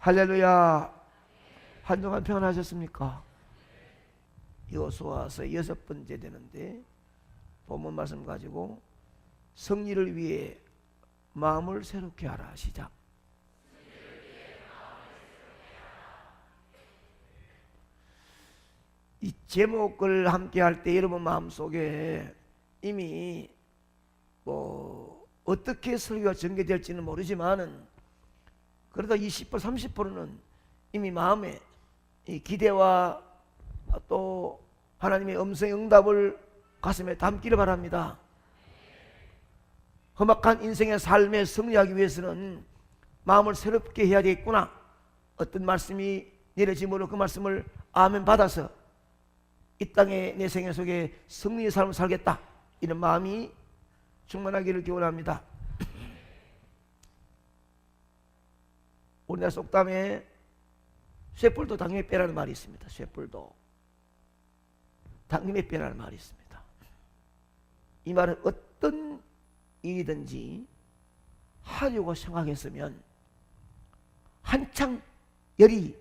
할렐루야. 한 주간 평안하셨습니까? 여호수아서 6번째 되는데 본문 말씀 가지고 승리를 위해 마음을 새롭게 하라. 시작. 이 제목을 함께 할 때 여러분 마음속에 이미 어떻게 설교가 전개될지는 모르지만은 그래도 20% 30%는 이미 마음에 이 기대와 또 하나님의 음성의 응답을 가슴에 담기를 바랍니다. 험악한 인생의 삶에 승리하기 위해서는 마음을 새롭게 해야 되겠구나. 어떤 말씀이 내려지므로 그 말씀을 아멘 받아서 이 땅의 내 생애 속에 승리의 삶을 살겠다, 이런 마음이 충만하기를 기원합니다. 우리나라 속담에 쇠뿔도 당김에 빼라는 말이 있습니다. 쇠뿔도 당김에 빼라는 말이 있습니다. 이 말은 어떤 일이든지 하려고 생각했으면 한창 열이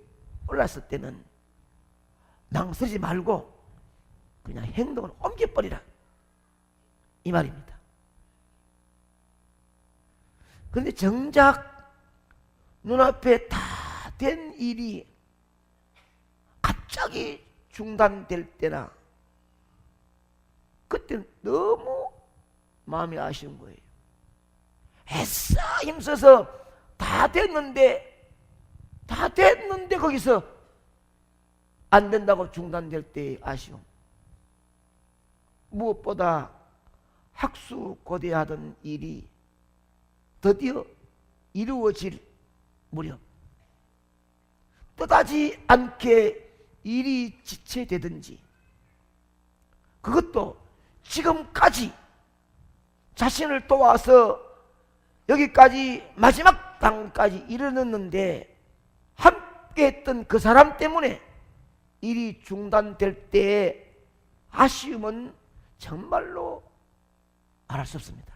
올랐을 때는 낭서지 말고 그냥 행동을 옮겨버리라, 이 말입니다. 그런데 정작 눈앞에 다 된 일이 갑자기 중단될 때나 그때는 너무 마음이 아쉬운 거예요. 애써 힘써서 다 됐는데 거기서 안 된다고 중단될 때의 아쉬움. 무엇보다 학수고대하던 일이 드디어 이루어질 무렵 뜻하지 않게 일이 지체되든지, 그것도 지금까지 자신을 도와서 여기까지 마지막 단까지 이르렀는데 함께 했던 그 사람 때문에 일이 중단될 때의 아쉬움은 정말로 말할 수 없습니다.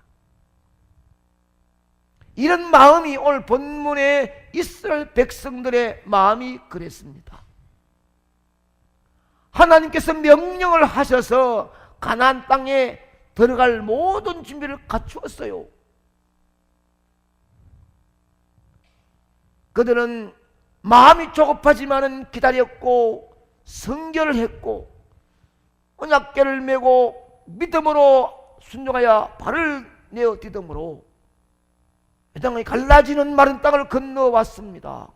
이런 마음이 오늘 본문에 이스라엘 백성들의 마음이 그랬습니다. 하나님께서 명령을 하셔서 가나안 땅에 들어갈 모든 준비를 갖추었어요. 그들은 마음이 조급하지만은 기다렸고 성결을 했고 언약궤를 메고 믿음으로 순종하여 발을 내어 디듬으로 이 땅에 갈라지는 마른 땅을 건너왔습니다.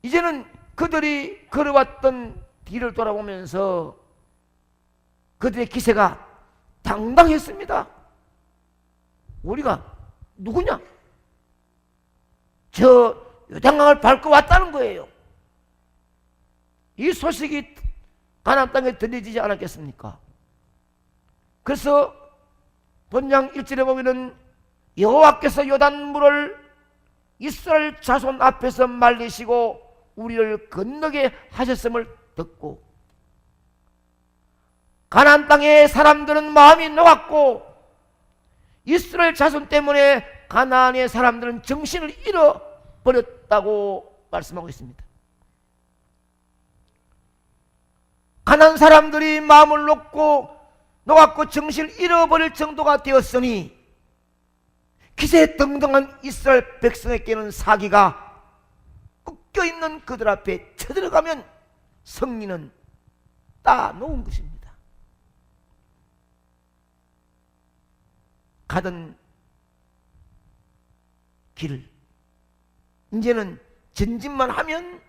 이제는 그들이 걸어왔던 뒤를 돌아보면서 그들의 기세가 당당했습니다. 우리가 누구냐? 저 요단강을 밟고 왔다는 거예요. 이 소식이 가나안 땅에 들려지지 않았겠습니까? 그래서 본장 1절에 보면은 여호와께서 요단물을 이스라엘 자손 앞에서 말리시고 우리를 건너게 하셨음을 듣고 가나안 땅의 사람들은 마음이 녹았고 이스라엘 자손 때문에 가나안의 사람들은 정신을 잃어버렸다고 말씀하고 있습니다. 가나안 사람들이 마음을 녹았고 정신을 잃어버릴 정도가 되었으니 기세등등한 이스라엘 백성에게는 사기가 꺾여있는 그들 앞에 쳐들어가면 승리는 따놓은 것입니다. 가던 길을 이제는 전진만 하면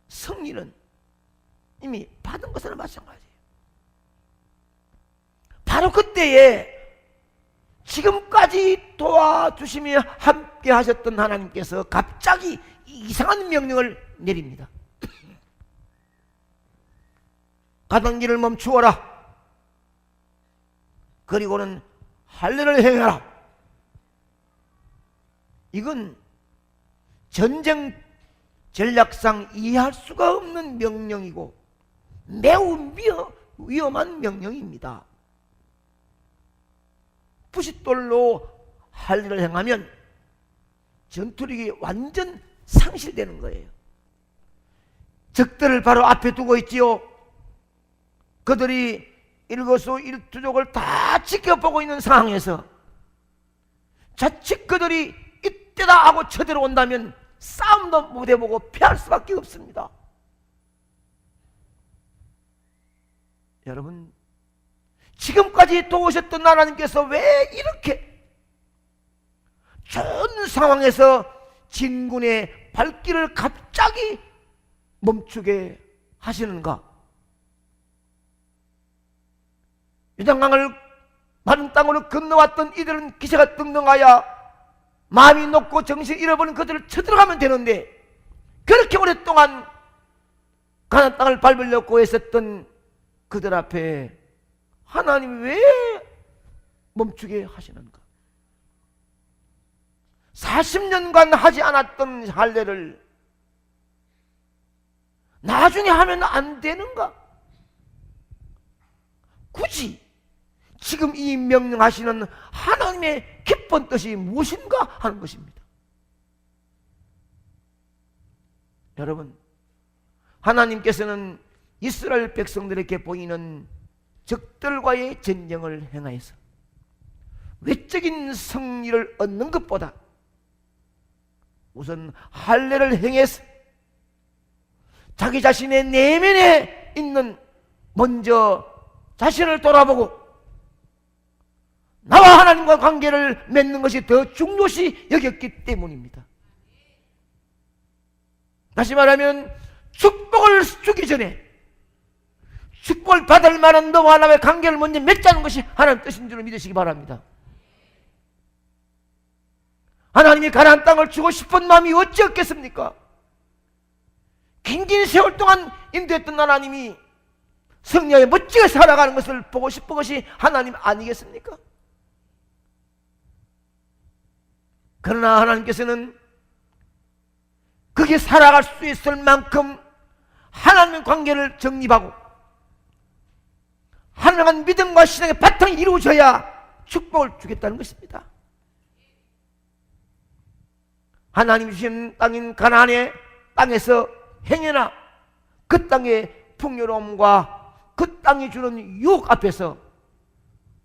승리는 이미 받은 것은 마찬가지예요. 바로 그때에 지금까지 도와주시며 함께 하셨던 하나님께서 갑자기 이상한 명령을 내립니다. 가던 길을 멈추어라. 그리고는 할례를 행하라. 이건 전쟁 전략상 이해할 수가 없는 명령이고 매우 위험한 명령입니다. 부싯돌로 할례를 행하면 전투력이 완전 상실되는 거예요. 적들을 바로 앞에 두고 있지요. 그들이 일거수일투족을 다 지켜보고 있는 상황에서 자칫 그들이 이때다 하고 쳐들어온다면 싸움도 못 해보고 피할 수밖에 없습니다. 여러분, 지금까지 도우셨던 하나님께서 왜 이렇게 전 상황에서 진군의 발길을 갑자기 멈추게 하시는가? 요단강을 마른 땅으로 건너왔던 이들은 기세가 등등하여 마음이 높고 정신을 잃어버린 그들을 쳐들어가면 되는데, 그렇게 오랫동안 가나안 땅을 밟으려고 했었던 그들 앞에 하나님이 왜 멈추게 하시는가? 40년간 하지 않았던 할례를 나중에 하면 안 되는가? 굳이 지금 이 명령하시는 하나님의 깊은 뜻이 무엇인가 하는 것입니다. 여러분, 하나님께서는 이스라엘 백성들에게 보이는 적들과의 전쟁을 행하여서 외적인 승리를 얻는 것보다 우선 할례를 행해서 자기 자신의 내면에 있는 먼저 자신을 돌아보고 나와 하나님과 관계를 맺는 것이 더 중요시 여겼기 때문입니다. 다시 말하면 축복을 주기 전에 축복을 받을 만한 너와 하나님의 관계를 먼저 맺자는 것이 하나님 뜻인 줄 믿으시기 바랍니다. 하나님이 가나안 땅을 주고 싶은 마음이 어찌었겠습니까? 긴 세월 동안 인도했던 하나님이 승리하여 멋지게 살아가는 것을 보고 싶은 것이 하나님 아니겠습니까? 그러나 하나님께서는 그게 살아갈 수 있을 만큼 하나님의 관계를 정립하고 하나님의 믿음과 신앙의 바탕이 이루어져야 축복을 주겠다는 것입니다. 하나님 주신 땅인 가나안의 땅에서 행여나 그 땅의 풍요로움과 그 땅이 주는 유혹 앞에서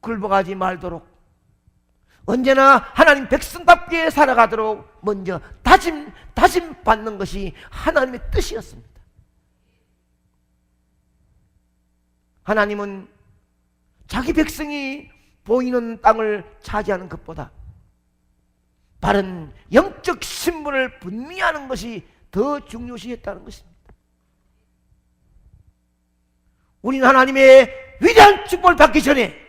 굴복하지 말도록 언제나 하나님 백성답게 살아가도록 먼저 다짐 받는 것이 하나님의 뜻이었습니다. 하나님은 자기 백성이 보이는 땅을 차지하는 것보다 바른 영적 신분을 분명하는 것이 더 중요시했다는 것입니다. 우리는 하나님의 위대한 축복을 받기 전에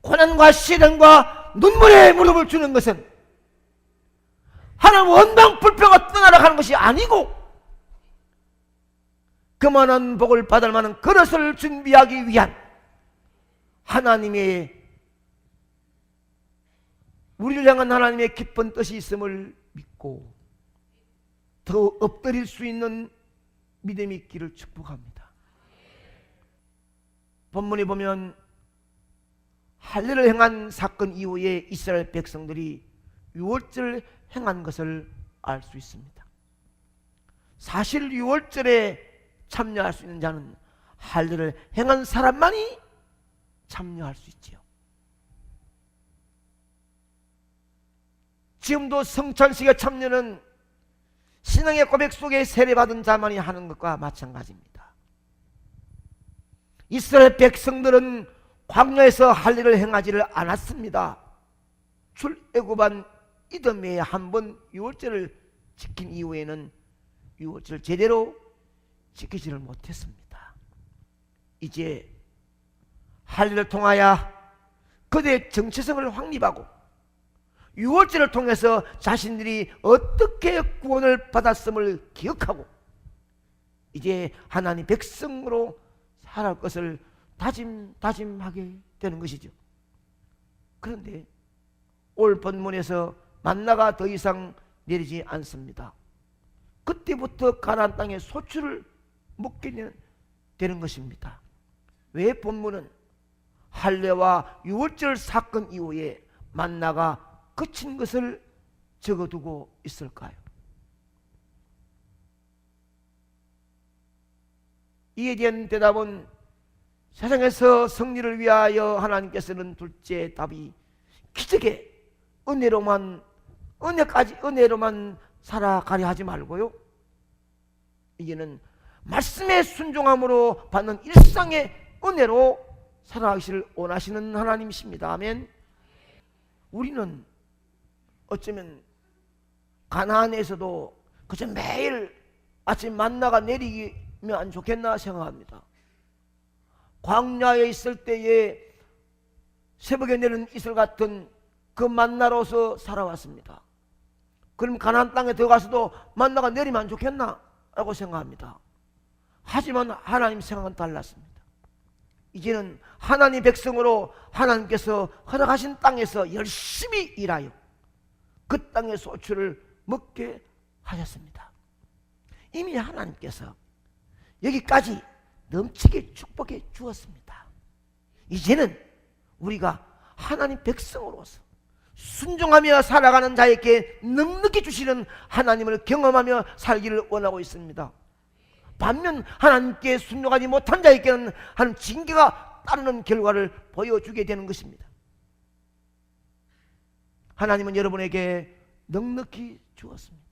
고난과 시련과 눈물의 무릎을 주는 것은 하나님 원망 불평가 떠나라 하는 것이 아니고 그만한 복을 받을 만한 그릇을 준비하기 위한 하나님의 우리를 향한 하나님의 깊은 뜻이 있음을 믿고 더 엎드릴 수 있는 믿음이 있기를 축복합니다. 본문에 보면 할례를 행한 사건 이후에 이스라엘 백성들이 유월절을 행한 것을 알 수 있습니다. 사실 유월절에 참여할 수 있는 자는 할례를 행한 사람만이 참여할 수 있지요. 지금도 성찬식에 참여는 신앙의 고백 속에 세례받은 자만이 하는 것과 마찬가지입니다. 이스라엘 백성들은 광야에서 할례를 행하지를 않았습니다. 출애굽한 이듬해에 한번 유월절을 지킨 이후에는 유월절을 제대로 지키지를 못했습니다. 이제 할례를 통하여 그들의 정체성을 확립하고 유월절을 통해서 자신들이 어떻게 구원을 받았음을 기억하고 이제 하나님 백성으로 살아갈 것을 다짐하게 되는 것이죠. 그런데 올 본문에서 만나가 더 이상 내리지 않습니다. 그때부터 가나안 땅에 소출을 먹게 되는 것입니다. 왜 본문은 할례와 유월절 사건 이후에 만나가 그친 것을 적어두고 있을까요? 이에 대한 대답은 세상에서 승리를 위하여 하나님께서는 둘째 답이 기적의 은혜로만 살아가려 하지 말고요, 이제는 말씀에 순종함으로 받는 일상의 은혜로 살아가시를 원하시는 하나님이십니다. 아멘. 우리는 어쩌면 가나안에서도 그저 매일 아침 만나가 내리면 좋겠나 생각합니다. 광야에 있을 때에 새벽에 내리는 이슬 같은 그 만나로서 살아왔습니다. 그럼 가나안 땅에 들어가서도 만나가 내리면 좋겠나 라고 생각합니다. 하지만 하나님 생각은 달랐습니다. 이제는 하나님 백성으로 하나님께서 허락하신 땅에서 열심히 일하여 그 땅의 소출을 먹게 하셨습니다. 이미 하나님께서 여기까지 넘치게 축복해 주었습니다. 이제는 우리가 하나님 백성으로서 순종하며 살아가는 자에게 넉넉히 주시는 하나님을 경험하며 살기를 원하고 있습니다. 반면 하나님께 순종하지 못한 자에게는 하나님 징계가 따르는 결과를 보여주게 되는 것입니다. 하나님은 여러분에게 넉넉히 주었습니다.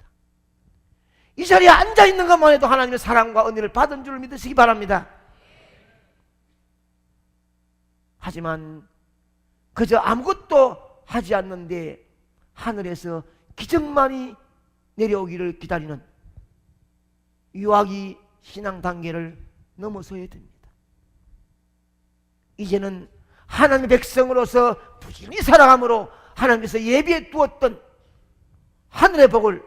이 자리에 앉아있는 것만 해도 하나님의 사랑과 은혜를 받은 줄 믿으시기 바랍니다. 하지만 그저 아무것도 하지 않는데 하늘에서 기적만이 내려오기를 기다리는 유아기 신앙 단계를 넘어서야 됩니다. 이제는 하나님의 백성으로서 부지런히 살아감으로 하나님께서 예비해 두었던 하늘의 복을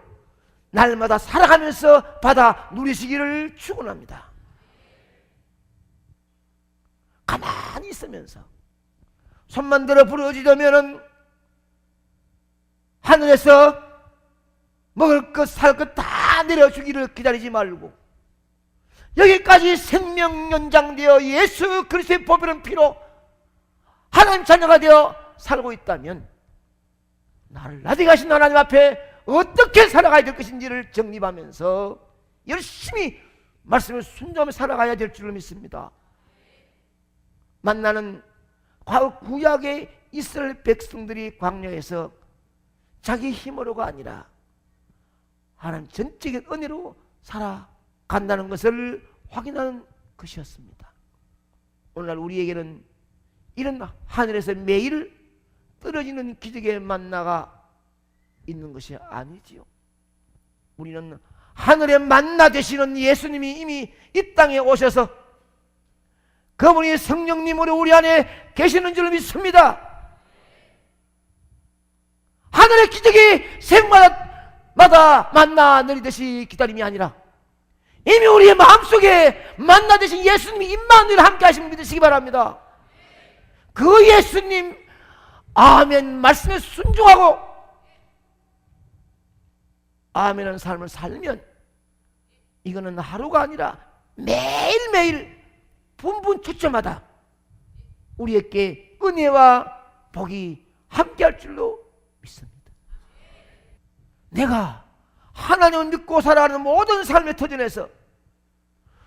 날마다 살아가면서 받아 누리시기를 축원합니다. 가만히 있으면서 손만 들어 부르짖으면은 하늘에서 먹을 것 살 것 다 내려주기를 기다리지 말고 여기까지 생명 연장되어 예수 그리스도의 보배로운 피로 하나님 자녀가 되어 살고 있다면 나를 나되게 하신 하나님 앞에 어떻게 살아가야 될 것인지를 정립하면서 열심히 말씀을 순종하며 살아가야 될 줄로 믿습니다. 만나는 과거 구약의 이스라엘 백성들이 광야에서 자기 힘으로가 아니라 하나님 전적인 은혜로 살아간다는 것을 확인하는 것이었습니다. 오늘날 우리에게는 이런 하늘에서 매일 떨어지는 기적의 만나가 있는 것이 아니지요. 우리는 하늘의 만나 되시는 예수님이 이미 이 땅에 오셔서 그분이 성령님으로 우리 안에 계시는 줄 믿습니다. 하늘의 기적이 생마다 만나 내리듯이 기다림이 아니라 이미 우리의 마음속에 만나 되신 예수님이 임마누엘 함께 하심을 믿으시기 바랍니다. 그 예수님 아멘 말씀에 순종하고 아멘하는 삶을 살면 이거는 하루가 아니라 매일매일 분분 초점마다 우리에게 은혜와 복이 함께할 줄로 믿습니다. 내가 하나님을 믿고 살아가는 모든 삶의 터전에서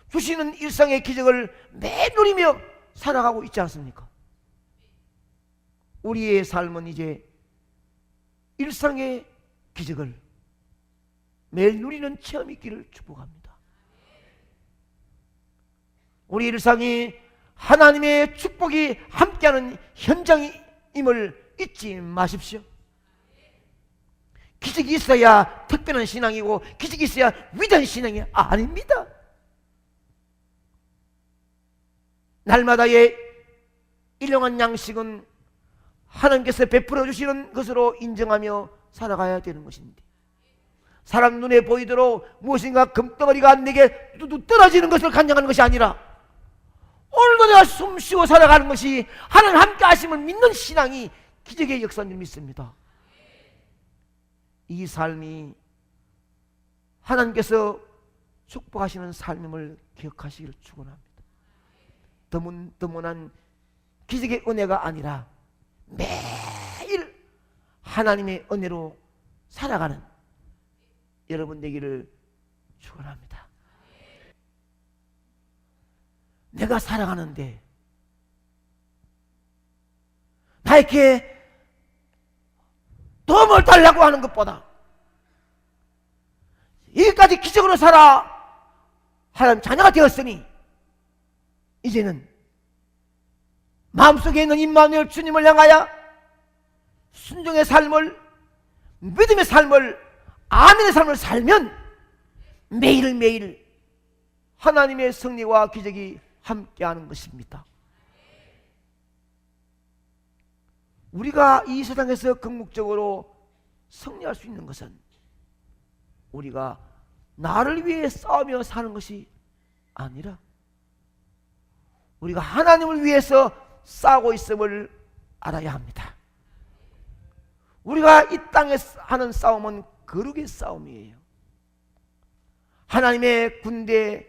주시는 일상의 기적을 매일 누리며 살아가고 있지 않습니까? 우리의 삶은 이제 일상의 기적을 매일 누리는 체험이 있기를 축복합니다. 우리 일상이 하나님의 축복이 함께하는 현장임을 잊지 마십시오. 기적이 있어야 특별한 신앙이고 기적이 있어야 위대한 신앙이 아닙니다. 날마다의 일용한 양식은 하나님께서 베풀어 주시는 것으로 인정하며 살아가야 되는 것인데 사람 눈에 보이도록 무엇인가 금덩어리가 내게 뚜두 떨어지는 것을 간증하는 것이 아니라 오늘도 내가 숨쉬고 살아가는 것이 하나님 함께 하심을 믿는 신앙이 기적의 역사인 줄 믿습니다. 이 삶이 하나님께서 축복하시는 삶임을 기억하시기를 축원합니다. 드문드문한 기적의 은혜가 아니라 매일 하나님의 은혜로 살아가는 여러분 되기를 축원합니다. 내가 살아가는데 나에게 도움을 달라고 하는 것보다 여기까지 기적으로 살아 하나님 자녀가 되었으니 이제는 마음속에 있는 임마누엘 주님을 향하여 순종의 삶을, 믿음의 삶을, 아멘의 삶을 살면 매일매일 하나님의 승리와 기적이 함께하는 것입니다. 우리가 이 세상에서 궁극적으로 승리할 수 있는 것은 우리가 나를 위해 싸우며 사는 것이 아니라 우리가 하나님을 위해서 싸우고 있음을 알아야 합니다. 우리가 이 땅에 하는 싸움은 거룩의 싸움이에요. 하나님의 군대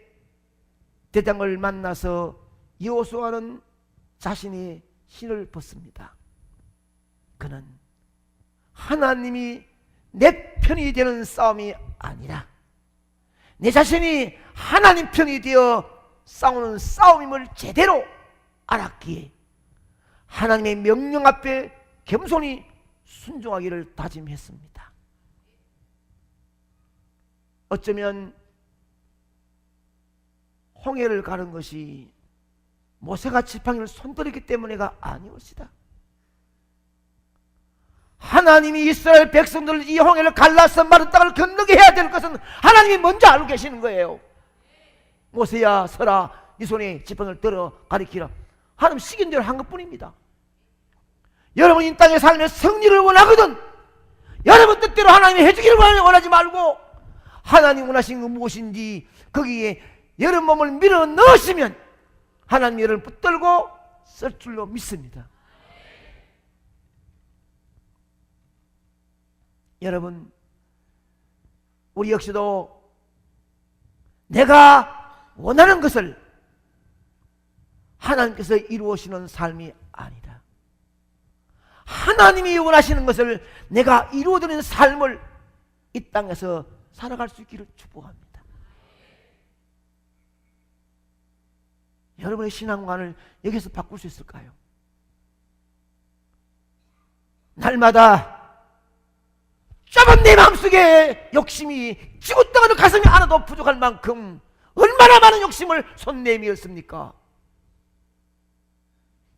대장을 만나서 여호수아는 자신의 신을 벗습니다. 그는 하나님이 내 편이 되는 싸움이 아니라 내 자신이 하나님 편이 되어 싸우는 싸움임을 제대로 알았기에 하나님의 명령 앞에 겸손히 순종하기를 다짐했습니다. 어쩌면 홍해를 가는 것이 모세가 지팡이를 손들었기 때문에가 아니올시다. 하나님이 이스라엘 백성들 이 홍해를 갈라서 마른 땅을 건너게 해야 될 것은 하나님이 먼저 알고 계시는 거예요. 모세야 서라, 네 손에 지팡이를 들어 가리키라. 하나님 시킨 대로 한 것뿐입니다. 여러분 이 땅에 살며 승리를 원하거든 여러분 뜻대로 하나님이 해주기를 원하지 말고 하나님 원하시는 건 무엇인지 거기에 여러분 몸을 밀어 넣으시면 하나님이 여러분을 붙들고 쓸 줄로 믿습니다. 여러분 우리 역시도 내가 원하는 것을 하나님께서 이루어시는 삶이 아니라 하나님이 원하시는 것을 내가 이루어드리는 삶을 이 땅에서 살아갈 수 있기를 축복합니다. 여러분의 신앙관을 여기서 바꿀 수 있을까요? 날마다 좁은 내 마음속에 욕심이 지구 땅으로 가슴이 하나도 부족할 만큼 얼마나 많은 욕심을 손 내밀었습니까?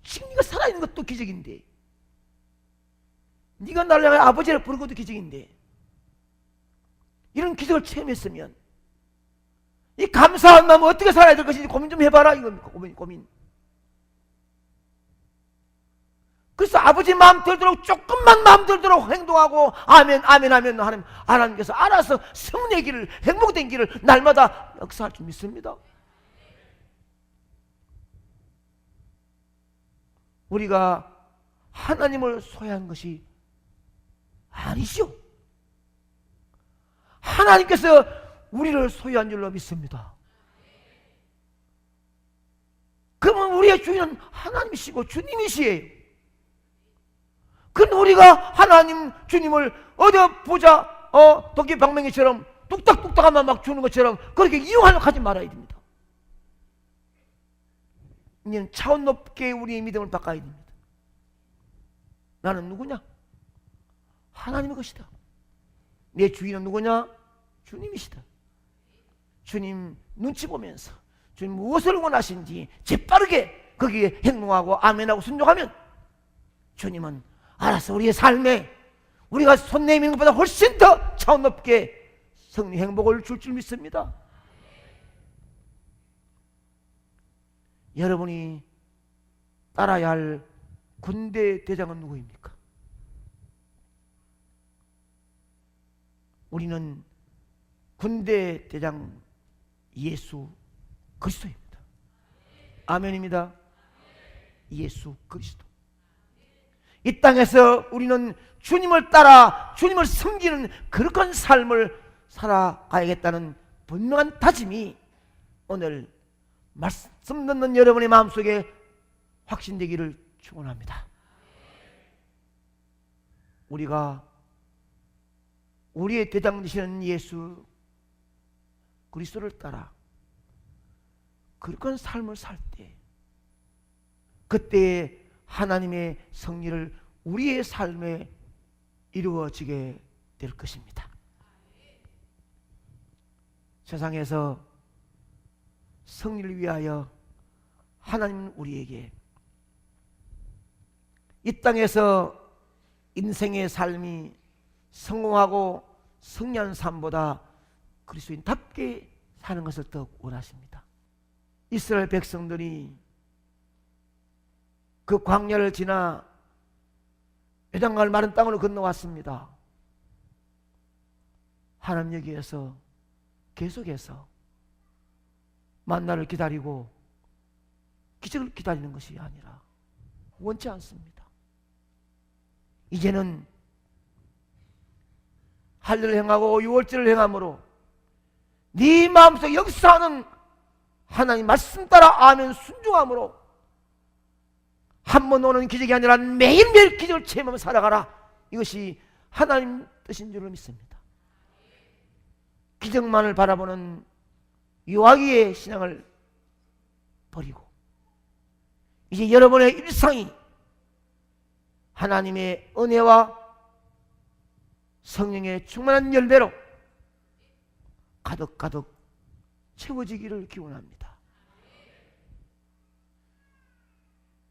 지금 네가 살아있는 것도 기적인데 네가 나를 향해 아버지를 부른 것도 기적인데 이런 기적을 체험했으면 이 감사한 마음을 어떻게 살아야 될 것인지 고민 좀 해봐라 이겁니까? 고민. 그래서 아버지 마음 들도록 조금만 마음 들도록 행동하고 아멘 하면 하나님께서 알아서 승리의 길을, 행복된 길을 날마다 역사할 줄 믿습니다. 우리가 하나님을 소유한 것이 아니죠. 하나님께서 우리를 소유한 줄로 믿습니다. 그러면 우리의 주인은 하나님이시고 주님이시에요. 그런데 우리가 하나님 주님을 어디 보자 도끼 방맹이처럼 뚝딱뚝딱하면 막 주는 것처럼 그렇게 이용하려고 하지 말아야 됩니다. 이제는 차원 높게 우리의 믿음을 바꿔야 됩니다. 나는 누구냐? 하나님의 것이다. 내 주인은 누구냐? 주님이시다. 주님 눈치 보면서 주님 무엇을 원하신지 재빠르게 거기에 행동하고 아멘하고 순종하면 주님은 알아서 우리의 삶에 우리가 손 내미는 것보다 훨씬 더 차원 높게 승리 행복을 줄 줄 믿습니다. 여러분이 따라야 할 군대 대장은 누구입니까? 우리는 군대 대장 예수 그리스도입니다. 아멘입니다. 예수 그리스도. 이 땅에서 우리는 주님을 따라 주님을 섬기는 그런 삶을 살아가야겠다는 분명한 다짐이 오늘 말씀 듣는 여러분의 마음속에 확신되기를 축원합니다. 우리가 우리의 대장 되시는 예수 그리스도를 따라 그런 삶을 살 때, 그때 하나님의 성리를 우리의 삶에 이루어지게 될 것입니다. 세상에서 성리를 위하여 하나님은 우리에게 이 땅에서 인생의 삶이 성공하고 승리한 삶보다 그리스도인답게 사는 것을 더 원하십니다. 이스라엘 백성들이 그 광야를 지나 요단강을 마른 땅으로 건너왔습니다. 하나님 여기에서 계속해서 만나를 기다리고 기적을 기다리는 것이 아니라 원치 않습니다. 이제는 할례를 행하고 유월절을 행함으로 네 마음속에 역사하는 하나님 말씀 따라 아멘 순종함으로 한 번 오는 기적이 아니라 매일매일 기적을 체험하며 살아가라. 이것이 하나님 뜻인 줄로 믿습니다. 기적만을 바라보는 유아기의 신앙을 버리고 이제 여러분의 일상이 하나님의 은혜와 성령의 충만한 열매로 가득가득 채워지기를 기원합니다.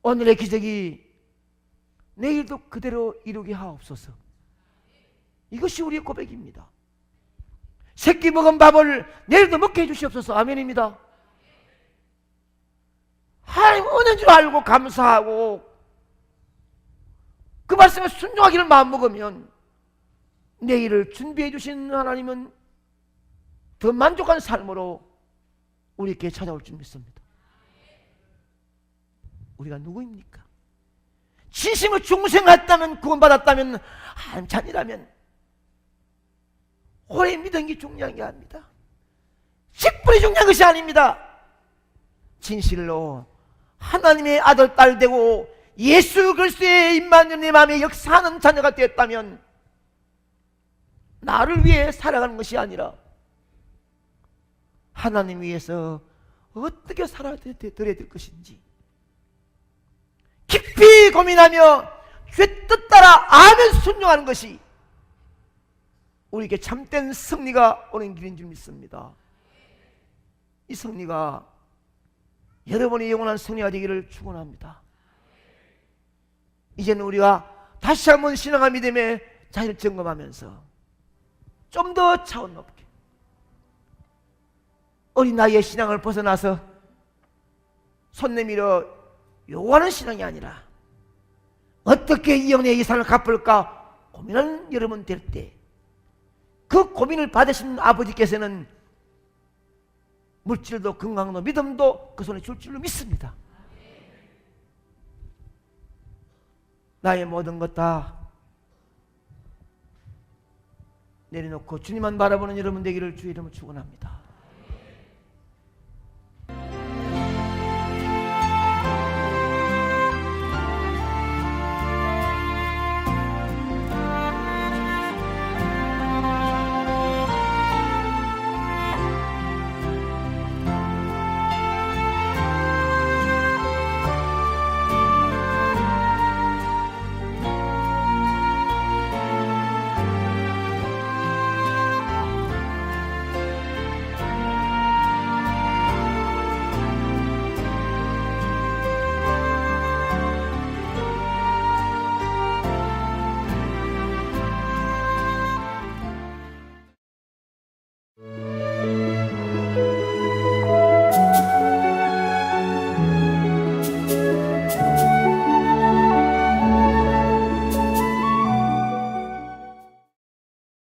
오늘의 기적이 내일도 그대로 이루게 하옵소서. 이것이 우리의 고백입니다. 새끼 먹은 밥을 내일도 먹게 해주시옵소서. 아멘입니다. 하나님 은혜인 줄 알고 감사하고 그 말씀에 순종하기를 마음먹으면 내일을 준비해 주신 하나님은 더 만족한 삶으로 우리에게 찾아올 줄 믿습니다. 우리가 누구입니까? 진심으로 중생했다면, 구원받았다면, 한찬이라면 오래 믿은 게 중요한 게 아닙니다. 직분이 중요한 것이 아닙니다. 진실로 하나님의 아들, 딸 되고 예수 그리스도의 임마누엘 내 마음에 역사하는 자녀가 되었다면 나를 위해 살아가는 것이 아니라 하나님 위해서 어떻게 살아야 될 것인지 깊이 고민하며 주의 뜻 따라 아멘 순종하는 것이 우리에게 참된 승리가 오는 길인 줄 믿습니다. 이 승리가 여러분의 영원한 승리가 되기를 축원합니다. 이제는 우리가 다시 한번 신앙과 믿음의 자신을 점검하면서 좀 더 차원 높게 어린 나이의 신앙을 벗어나서 손 내밀어 요구하는 신앙이 아니라 어떻게 이 영혼의 예산을 갚을까 고민하는 여러분 될 때 그 고민을 받으신 아버지께서는 물질도 건강도 믿음도 그 손에 줄 줄로 믿습니다. 나의 모든 것 다 내려놓고 주님만 바라보는 여러분 되기를 주의 이름으로 축원합니다.